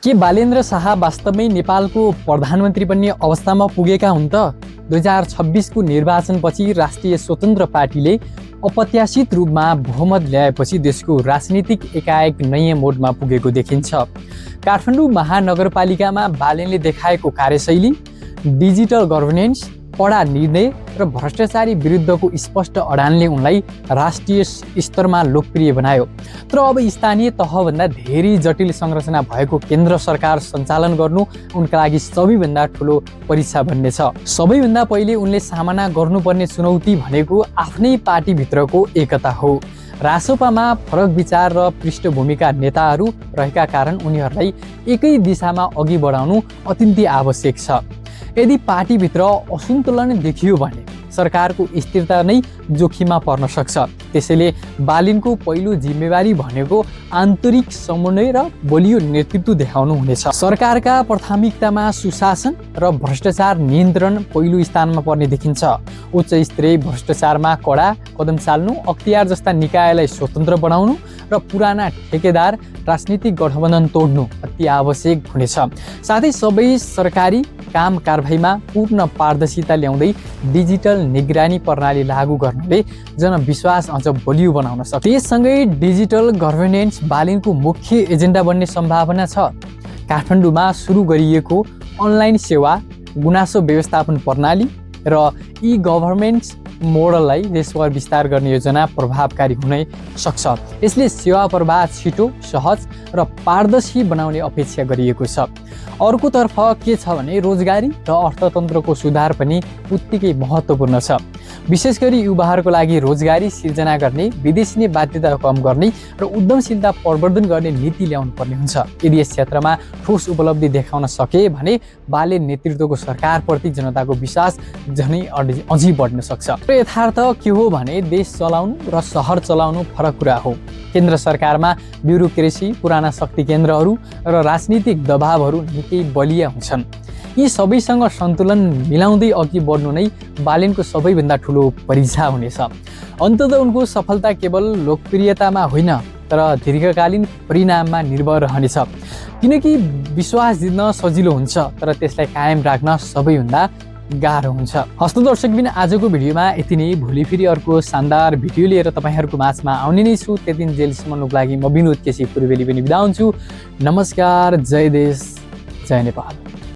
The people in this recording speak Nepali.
के बालेन्द्र शाह वास्तवमै नेपालको प्रधानमन्त्री बन्ने अवस्थामा पुगेका हुन् त? 2026को निर्वाचनपछि राष्ट्रिय स्वतन्त्र पार्टीले अप्रत्याशित रूपमा बहुमत ल्याएपछि देशको राजनीतिक एकाएक नयाँ मोडमा पुगेको देखिन्छ। काठमाडौँ महानगरपालिकामा बालेनले देखाएको कार्यशैली, डिजिटल गभर्नेन्स, कडा निर्णय र भ्रष्टाचारी विरुद्धको स्पष्ट अडानले उनलाई राष्ट्रिय स्तरमा लोकप्रिय बनायो। तर अब स्थानीय तहभन्दा धेरै जटिल संरचना भएको केन्द्र सरकार सञ्चालन गर्नु उनका लागि सबैभन्दा ठुलो परीक्षा बन्नेछ। सबैभन्दा पहिले उनले सामना गर्नुपर्ने चुनौती भनेको आफ्नै पार्टीभित्रको एकता हो। रासोपामा फरक विचार र पृष्ठभूमिका नेताहरू रहेका कारण उनीहरूलाई एकै दिशामा अघि बढाउनु अत्यन्तै आवश्यक छ। यदि पार्टीभित्र असन्तुलन देखियो भने सरकारको स्थिरता नै जोखिममा पर्न सक्छ। त्यसैले बालेनको पहिलो जिम्मेवारी भनेको आन्तरिक समन्वय र बलियो नेतृत्व देखाउनु हुनेछ। सरकारका प्राथमिकतामा सुशासन र भ्रष्टाचार नियन्त्रण पहिलो स्थानमा पर्ने देखिन्छ। उच्च स्तरीय भ्रष्टाचारमा कडा कदम चाल्नु, अख्तियार जस्ता निकायलाई स्वतन्त्र बनाउनु र पुराना ठेकेदार राजनीतिक गठबन्धन तोड्नु अति आवश्यक हुनेछ। साथै सबै सरकारी काम कारबाहीमा पूर्ण पारदर्शिता ल्याउँदै डिजिटल निगरानी प्रणाली लागू गर्नाले जनविश्वास अझ बलियो बनाउन सक्छ। त्यससँगै डिजिटल गभर्नेन्स बालेनको मुख्य एजेन्डा बन्ने सम्भावना छ। काठमाडौँमा सुरु गरिएको अनलाइन सेवा, गुनासो व्यवस्थापन प्रणाली र ई गभर्नेन्स मोडललाई देशभर विस्तार गर्ने योजना प्रभावकारी हुन सक्छ। यसले सेवा प्रवाह छिटो, सहज र पारदर्शी बनाउने अपेक्षा गरिएको छ। अर्कोतर्फ के छ भने रोजगारी र अर्थतन्त्रको सुधार पनि उत्तिकै महत्त्वपूर्ण छ। विशेष गरी युवाहरूको लागि रोजगारी सिर्जना गर्ने, विदेशी बाध्यता कम गर्ने र उद्यमशीलता प्रवर्धन गर्ने नीति ल्याउनु पर्ने हुन्छ। यदि यस क्षेत्रमा ठोस उपलब्धि देखाउन सके भने बालेन नेतृत्वको सरकारप्रति जनताको विश्वास झनै अझै बढ्न सक्छ। र यथार्थ के हो भने देश चलाउनु र सहर चलाउनु फरक कुरा हो। केन्द्र सरकारमा ब्युरोक्रेसी, पुराना शक्ति केन्द्रहरू र राजनीतिक दबावहरू निकै बलिया हुन्छन्। यी सबैसँग सन्तुलन मिलाउँदै अघि बढ्नु नै बालेनको सबैभन्दा ठुलो परीक्षा हुनेछ। अन्ततः उनको सफलता केवल लोकप्रियतामा होइन तर दीर्घकालीन परिणाममा निर्भर रहनेछ। किनकि विश्वास जित्न सजिलो हुन्छ तर त्यसलाई कायम राख्न सबैभन्दा गाह्रो हुन्छ। हस्त दर्शकबिन आजको भिडियोमा यति नै। भोलि फेरि अर्को शानदार भिडियो लिएर तपाईँहरूको माझमा आउने नै छु। त्यति जेलसम्मको लागि म विनोद केसी पूर्वेली पनि बिदा हुन्छु। नमस्कार, जय देश, जय नेपाल।